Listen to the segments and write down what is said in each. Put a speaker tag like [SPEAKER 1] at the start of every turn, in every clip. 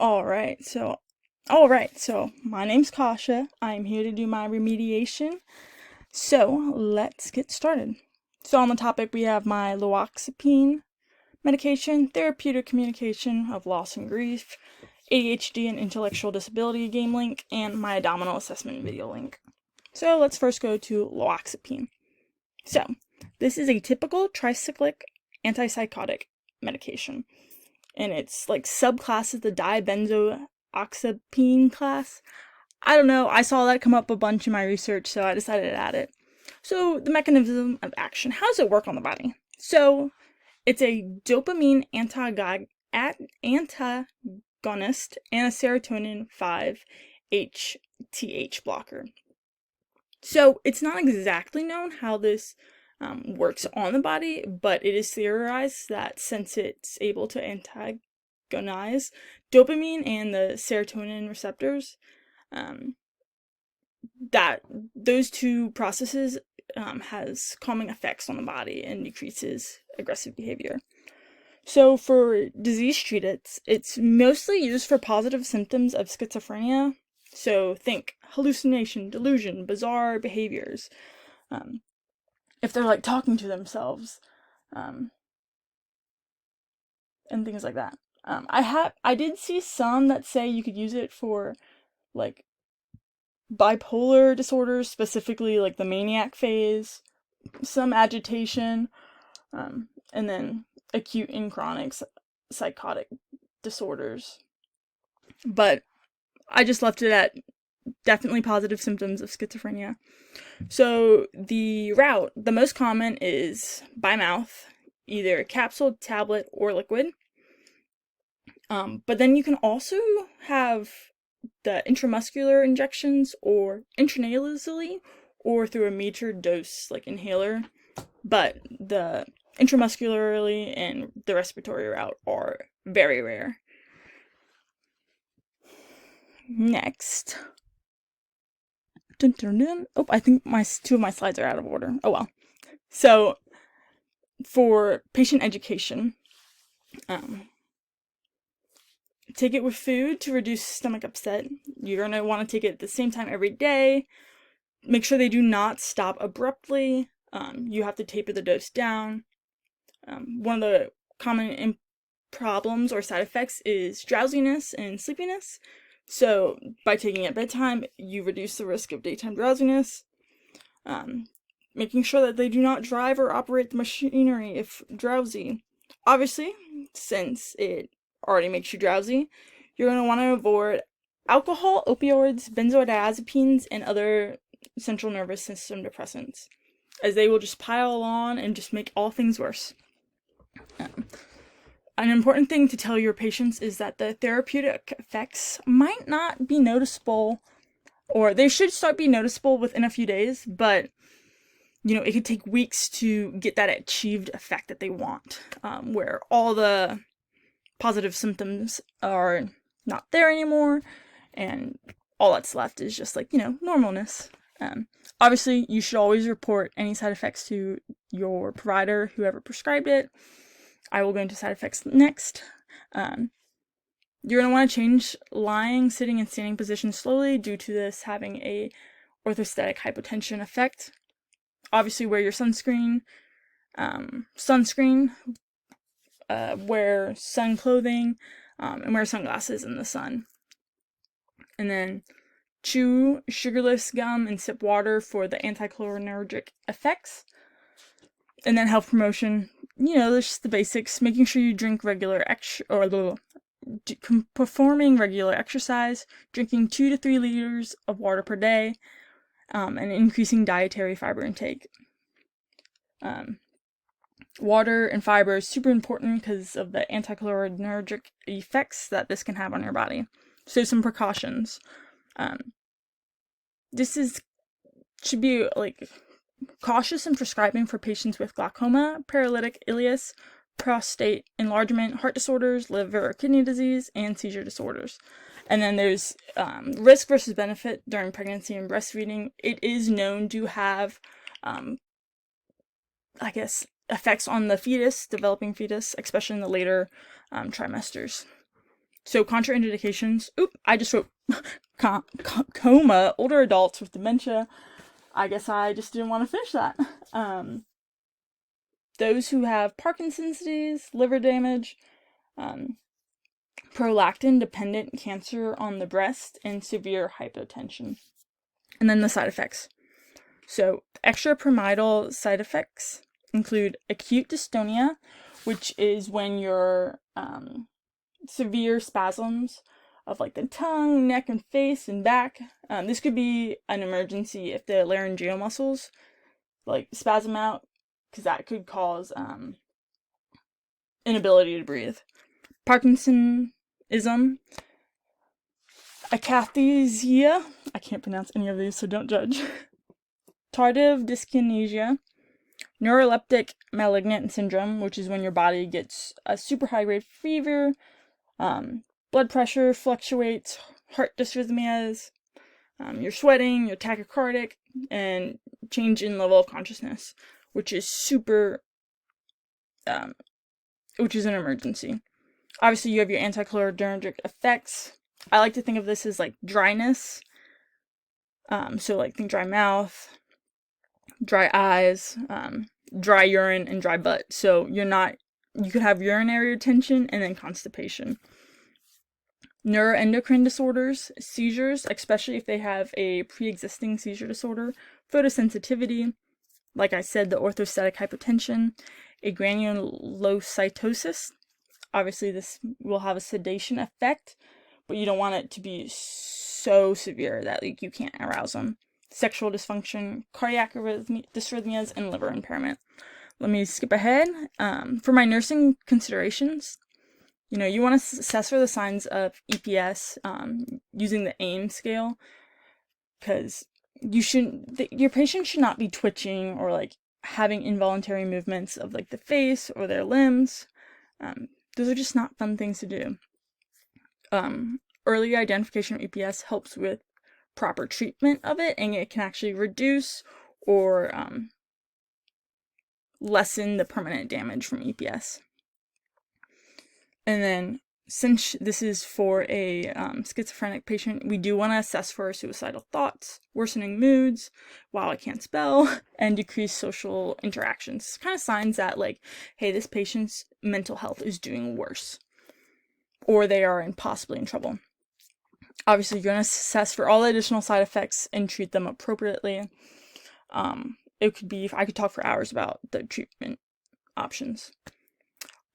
[SPEAKER 1] All right, so my name's Kasha. I'm here to do my remediation. So let's get started. So on the topic, we have my loxapine medication, therapeutic communication of loss and grief, ADHD and intellectual disability game link, and my abdominal assessment video link. So let's first go to loxapine. So this is a typical tricyclic antipsychotic medication, and it's like subclasses the dibenzoxazepine class. I don't know, I saw that come up a bunch in my research, so I decided to add it. So the mechanism of action, how does it work on the body? So it's a dopamine antagonist and a serotonin 5-HTH blocker. So it's not exactly known how this works on the body, but it is theorized that since it's able to antagonize dopamine and the serotonin receptors, that those two processes has calming effects on the body and decreases aggressive behavior. So for disease treatments, it's mostly used for positive symptoms of schizophrenia. So think hallucination, delusion, bizarre behaviors. If they're like talking to themselves, and things like that. I did see some that say you could use it for like bipolar disorders, specifically like the maniac phase, some agitation, and then acute and chronic psychotic disorders. But I just left it at definitely positive symptoms of schizophrenia. So the route, the most common is by mouth, either capsule, tablet, or liquid. But then you can also have the intramuscular injections or intranasally or through a metered dose like inhaler. But the intramuscularly and the respiratory route are very rare. Next. Dun, dun, dun. Oh, I think two of my slides are out of order. Oh well. So for patient education, take it with food to reduce stomach upset. You're going to want to take it at the same time every day. Make sure they do not stop abruptly. You have to taper the dose down. One of the common problems or side effects is drowsiness and sleepiness. So by taking it at bedtime, you reduce the risk of daytime drowsiness. Making sure that they do not drive or operate the machinery if drowsy. Obviously, since it already makes you drowsy, you're going to want to avoid alcohol, opioids, benzodiazepines, and other central nervous system depressants, as they will just pile on and just make all things worse. An important thing to tell your patients is that the therapeutic effects might not be noticeable, or they should start being noticeable within a few days, but it could take weeks to get that achieved effect that they want, where all the positive symptoms are not there anymore, and all that's left is just normalness. Obviously, you should always report any side effects to your provider, whoever prescribed it. I will go into side effects next. You're going to want to change lying, sitting, and standing positions slowly due to this having a orthostatic hypotension effect. Obviously, wear your sunscreen. Wear sun clothing, and wear sunglasses in the sun. And then chew sugarless gum and sip water for the anticholinergic effects. And then health promotion, there's just the basics. Making sure you drink performing regular exercise, drinking 2 to 3 liters of water per day, and increasing dietary fiber intake. Water and fiber is super important because of the anticholinergic effects that this can have on your body. So some precautions. This should be cautious in prescribing for patients with glaucoma, paralytic ileus, prostate enlargement, heart disorders, liver or kidney disease, and seizure disorders. And then there's risk versus benefit during pregnancy and breastfeeding. It is known to have, effects on the fetus, developing fetus, especially in the later trimesters. So contraindications. I just wrote coma, older adults with dementia. I guess I just didn't want to finish that. Those who have Parkinson's disease, liver damage, prolactin-dependent cancer on the breast, and severe hypotension. And then the side effects. So extrapyramidal side effects include acute dystonia, which is when your severe spasms of like the tongue, neck, and face and back. This could be an emergency if the laryngeal muscles like spasm out, because that could cause inability to breathe. Parkinsonism, akathisia, I can't pronounce any of these, so don't judge. Tardive dyskinesia, neuroleptic malignant syndrome, which is when your body gets a super high grade fever, blood pressure fluctuates, heart dysrhythmias, you're sweating, you're tachycardic, and change in level of consciousness, which is which is an emergency. Obviously, you have your anticholinergic effects. I like to think of this as like dryness. So like think dry mouth, dry eyes, dry urine, and dry butt. So you could have urinary retention and then constipation. Neuroendocrine disorders, seizures, especially if they have a pre-existing seizure disorder, photosensitivity, like I said, the orthostatic hypotension, a granulocytosis. Obviously, this will have a sedation effect, but you don't want it to be so severe that like you can't arouse them. Sexual dysfunction, cardiac dysrhythmias, and liver impairment. Let me skip ahead. For my nursing considerations, you want to assess for the signs of EPS using the AIM scale, because your patient should not be twitching or like having involuntary movements of like the face or their limbs. Those are just not fun things to do. Early identification of EPS helps with proper treatment of it, and it can actually reduce or lessen the permanent damage from EPS. And then, since this is for a schizophrenic patient, we do want to assess for suicidal thoughts, worsening moods, wow, I can't spell, and decreased social interactions. Kind of signs that, like, hey, this patient's mental health is doing worse, or they are possibly in trouble. Obviously, you're going to assess for all the additional side effects and treat them appropriately. It could be, I could talk for hours about the treatment options.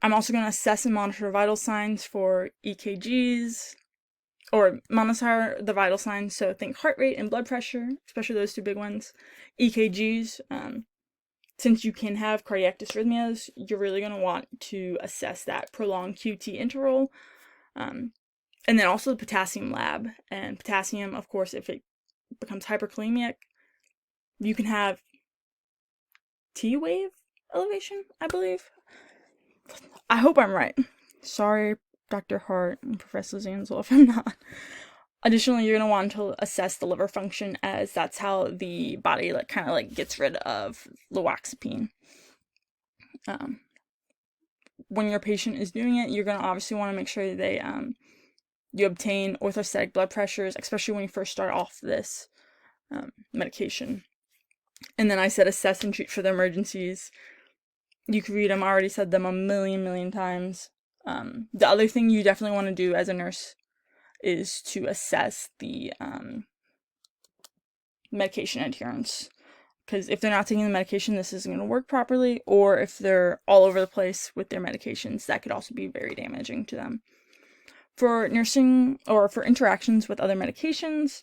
[SPEAKER 1] I'm also going to assess and monitor vital signs for EKGs, or monitor the vital signs, so think heart rate and blood pressure, especially those two big ones. EKGs, since you can have cardiac dysrhythmias, you're really going to want to assess that prolonged QT interval. And then also the potassium lab. And potassium, of course, if it becomes hyperkalemic, you can have T-wave elevation, I believe. I hope I'm right. Sorry, Dr. Hart and Professor Zanzel, if I'm not. Additionally, you're going to want to assess the liver function, as that's how the body kind of gets rid of loxapine. When your patient is doing it, you're going to obviously want to make sure they you obtain orthostatic blood pressures, especially when you first start off this medication. And then I said assess and treat for the emergencies. You can read them. I already said them a million times. The other thing you definitely want to do as a nurse is to assess the medication adherence. Because if they're not taking the medication, this isn't going to work properly. Or if they're all over the place with their medications, that could also be very damaging to them. For nursing, or for interactions with other medications,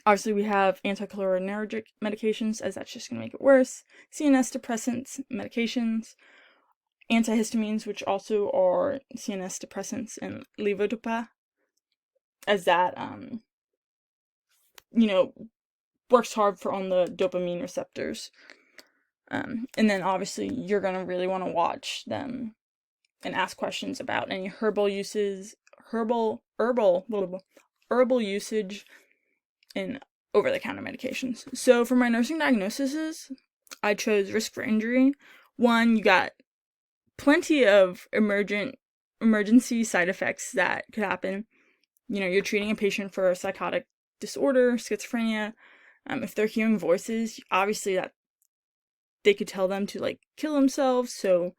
[SPEAKER 1] obviously we have anticholinergic medications, as that's just going to make it worse. CNS depressants, medications, antihistamines, which also are CNS depressants, and levodopa, as that, works hard on the dopamine receptors. And then obviously you're going to really want to watch them and ask questions about any herbal usage in over-the-counter medications. So for my nursing diagnoses, I chose risk for injury. One, you got plenty of emergent emergency side effects that could happen. You're treating a patient for a psychotic disorder, schizophrenia. If they're hearing voices, obviously that they could tell them to kill themselves, so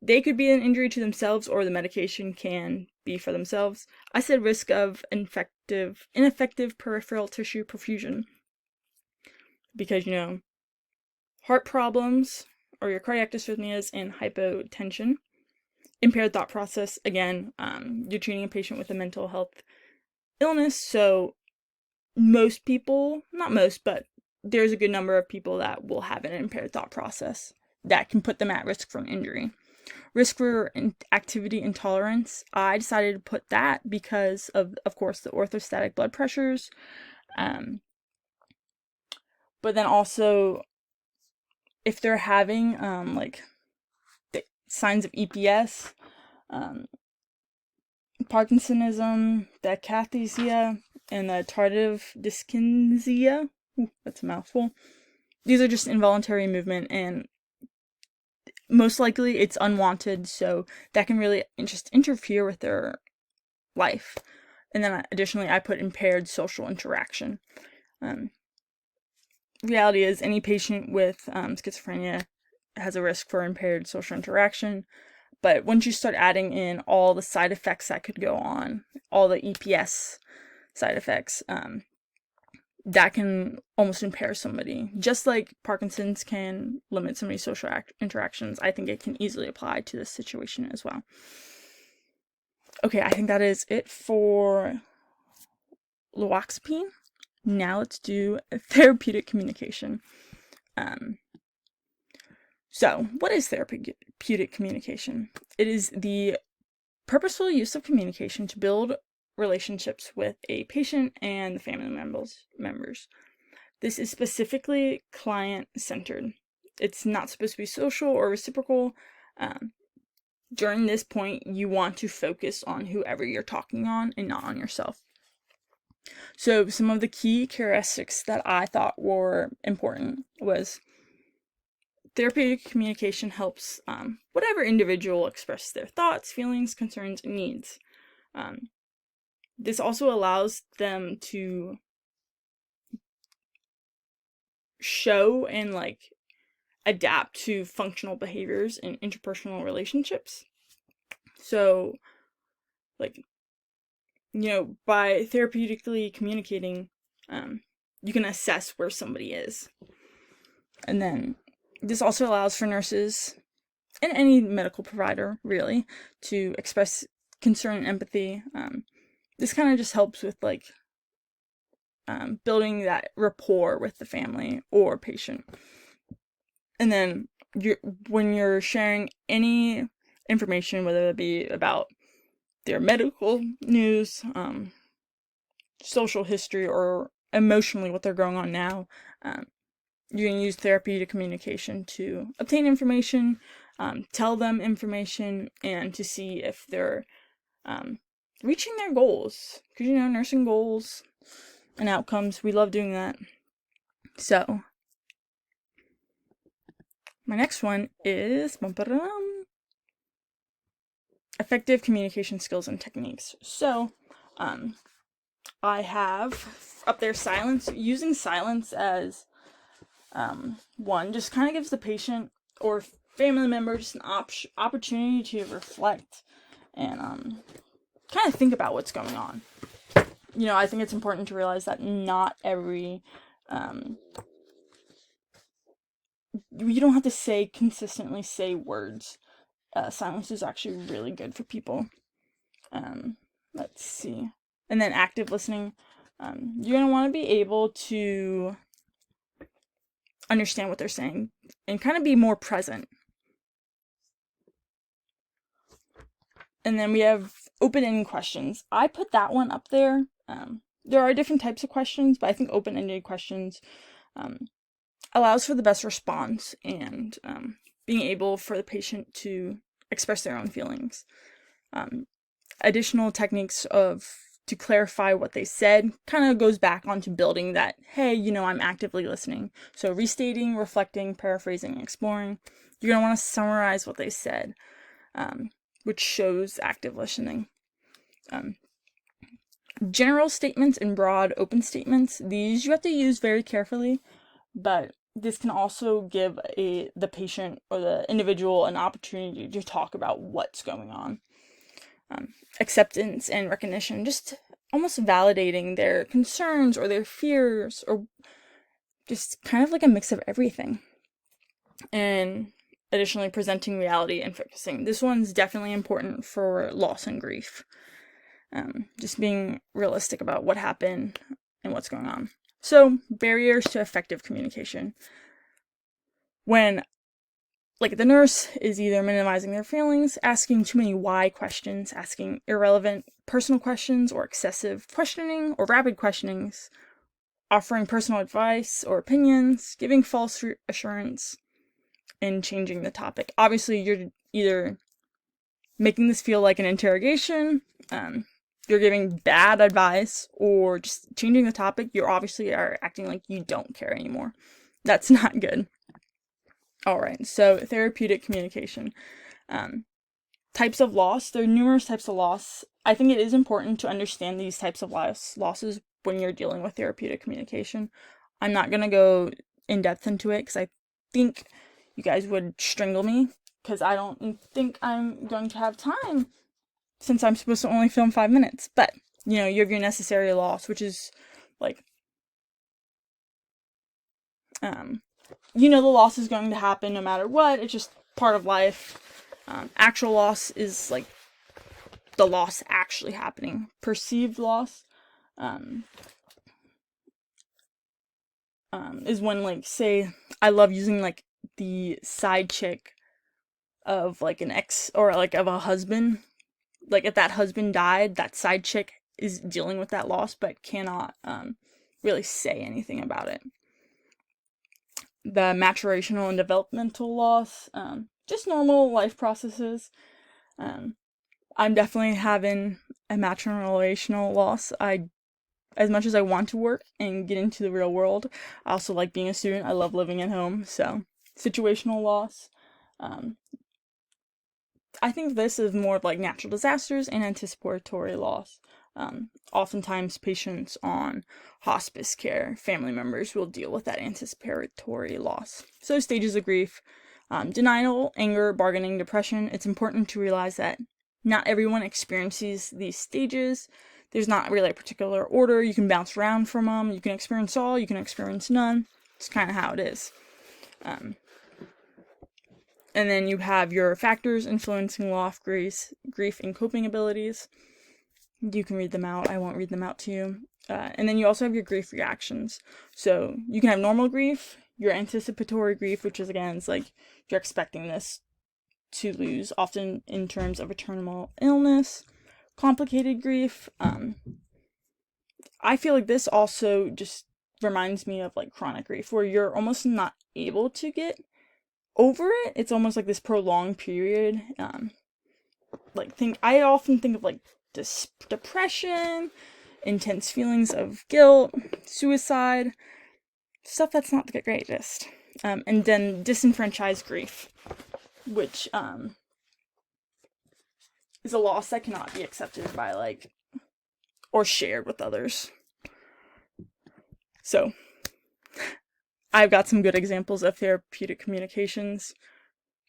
[SPEAKER 1] they could be an injury to themselves, or the medication can be for themselves. I said risk of ineffective peripheral tissue perfusion because, heart problems or your cardiac dysrhythmias and hypotension, impaired thought process. Again, you're treating a patient with a mental health illness, so most people, not most, but there's a good number of people that will have an impaired thought process that can put them at risk for an injury. Risk for activity intolerance, I decided to put that because of course, the orthostatic blood pressures, but then also if they're having the signs of EPS, Parkinsonism, the akathisia, and the tardive dyskinesia. Ooh, that's a mouthful. These are just involuntary movement, and most likely it's unwanted, so that can really just interfere with their life. And then additionally, I put impaired social interaction. Reality is any patient with schizophrenia has a risk for impaired social interaction, but once you start adding in all the side effects that could go on, all the EPS side effects, that can almost impair somebody. Just like Parkinson's can limit somebody's social interactions, I think it can easily apply to this situation as well. Okay, I think that is it for loxapine. Now let's do therapeutic communication. So, what is therapeutic communication? It is the purposeful use of communication to build relationships with a patient and the family members. This is specifically client-centered. It's not supposed to be social or reciprocal. During this point, you want to focus on whoever you're talking on and not on yourself. So some of the key characteristics that I thought were important was therapeutic communication helps whatever individual express their thoughts, feelings, concerns, and needs. This also allows them to show and adapt to functional behaviors in interpersonal relationships. So, by therapeutically communicating, you can assess where somebody is. And then this also allows for nurses and any medical provider, really, to express concern and empathy. This kind of just helps with building that rapport with the family or patient. And then when you're sharing any information, whether it be about their medical news, social history, or emotionally what they're going on now, you can use therapeutic communication to obtain information, tell them information, and to see if they're reaching their goals. Because, nursing goals and outcomes, we love doing that. So, my next one is effective communication skills and techniques. So, I have up there silence. Using silence as one just kind of gives the patient or family member just an opportunity to reflect and kind of think about what's going on. I think it's important to realize that not every you don't have to consistently say words. Silence is actually really good for people. Let's see. And then active listening. You're going to want to be able to understand what they're saying and kind of be more present. And then we have open-ended questions. I put that one up there. There are different types of questions, but I think open-ended questions allows for the best response and being able for the patient to express their own feelings. Additional techniques to clarify what they said kind of goes back onto building that, hey, I'm actively listening. So restating, reflecting, paraphrasing, and exploring. You're going to want to summarize what they said. which shows active listening. General statements and broad open statements, these you have to use very carefully, but this can also give the patient or the individual an opportunity to talk about what's going on. Acceptance and recognition, just almost validating their concerns or their fears, or just kind of like a mix of everything. And additionally, presenting reality and focusing. This one's definitely important for loss and grief. Just being realistic about what happened and what's going on. So, barriers to effective communication. When, like, the nurse is either minimizing their feelings, asking too many why questions, asking irrelevant personal questions, or excessive questioning, or rapid questionings, offering personal advice or opinions, giving false assurance, and changing the topic. Obviously, you're either making this feel like an interrogation, you're giving bad advice, or just changing the topic. You obviously are acting like you don't care anymore. That's not good. Alright, so therapeutic communication. Types of loss. There are numerous types of loss. I think it is important to understand these types of losses when you're dealing with therapeutic communication. I'm not going to go in depth into it because I think you guys would strangle me, because I don't think I'm going to have time, since I'm supposed to only film 5 minutes. But, you have your necessary loss, which is, like, the loss is going to happen no matter what. It's just part of life. Actual loss is, like, the loss actually happening. Perceived loss is when, like, say, I love using, like, the side chick of, like, an ex, or, like, of a husband. Like, if that husband died, that side chick is dealing with that loss, but cannot really say anything about it. The maturational and developmental loss, just normal life processes. I'm definitely having a maturational loss. As much as I want to work and get into the real world, I also like being a student. I love living at home, so situational loss. I think this is more of like natural disasters and anticipatory loss. Oftentimes patients on hospice care, family members will deal with that anticipatory loss. So stages of grief, denial, anger, bargaining, depression. It's important to realize that not everyone experiences these stages. There's not really a particular order. You can bounce around from them. You can experience all, you can experience none. It's kind of how it is. And then you have your factors influencing loss, grief, and coping abilities. You can read them out. I won't read them out to you. And then you also have your grief reactions. So you can have normal grief, your anticipatory grief, which is, again, it's like you're expecting this to lose, often in terms of a terminal illness. Complicated grief. I feel like this also just reminds me of, like, chronic grief, where you're almost not able to get over it. It's almost like this prolonged period. I often think of, like, depression, intense feelings of guilt, suicide, stuff that's not the greatest. And then disenfranchised grief, which is a loss that cannot be accepted by, like, or shared with others. So, I've got some good examples of therapeutic communications,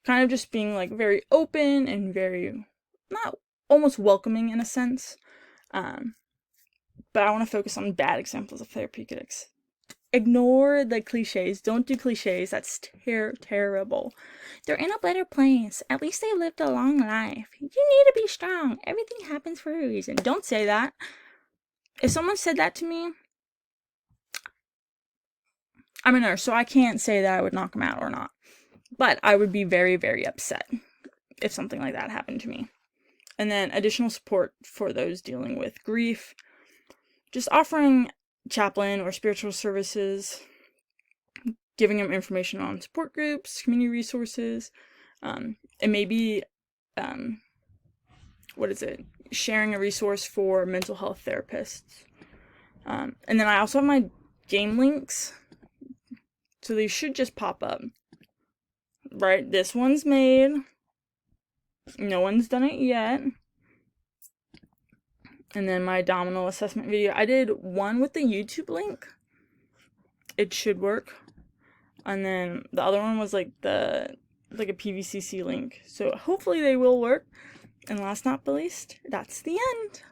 [SPEAKER 1] kind of just being, like, very open and very, not almost welcoming in a sense, but I want to focus on bad examples of therapeutics. Ignore the cliches. Don't do cliches. That's terrible. They're in a better place. At least they lived a long life. You need to be strong. Everything happens for a reason. Don't say that. If someone said that to me, I'm a nurse, so I can't say that I would knock them out or not. But I would be very, very upset if something like that happened to me. And then additional support for those dealing with grief. Just offering chaplain or spiritual services, giving them information on support groups, community resources, and maybe, sharing a resource for mental health therapists. And then I also have my game links, so they should just pop up. Right, this one's made, No one's done it yet. And then my abdominal assessment video. I did one with the YouTube link. It should work. And then the other one was like a PVCC link. So hopefully they will work. And last not but least, that's the end.